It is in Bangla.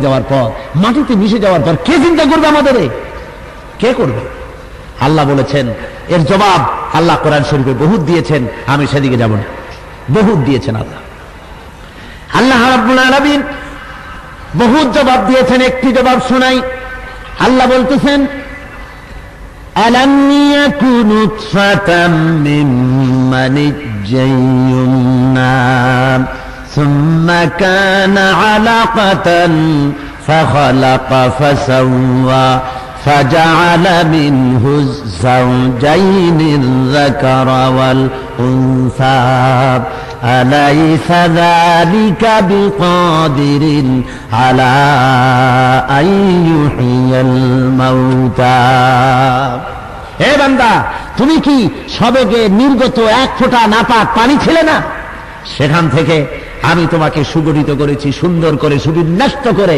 যাওয়ার পর, মাটিতে মিশে যাওয়ার পর কে চিন্তা করবে আমাদের? কে করবে? আল্লাহ বলেছেন, এর জবাব আল্লাহ কোরআন শরীফে বহুত দিয়েছেন, আমি সেদিকে যাব না। বহুত দিয়েছেন আল্লাহ। আল্লাহ রাব্বুল আলামিন বহুত জবাব দিয়েছেন, একটি জবাব শোনাই। আল্লাহ বলতেছেন, আলাম ইয়াকুনু নুতফাতাম মিন মানিজ্জিন ইউমনা সুম্মা কানা আলাকাতান ফাখালাকা ফাসাওয়া فجعل منه الزوجين الذكر والأنثى أليس ذلك بقادر على أن يحيي الموتى। হে বান্দা, তুমি কি সবেগে নির্গত এক ফোঁটা নাপাক পানি ছিলে না? সেখান থেকে আমি তোমাকে সুগঠিত করেছি, সুন্দর করে সুবিন্যস্ত করে।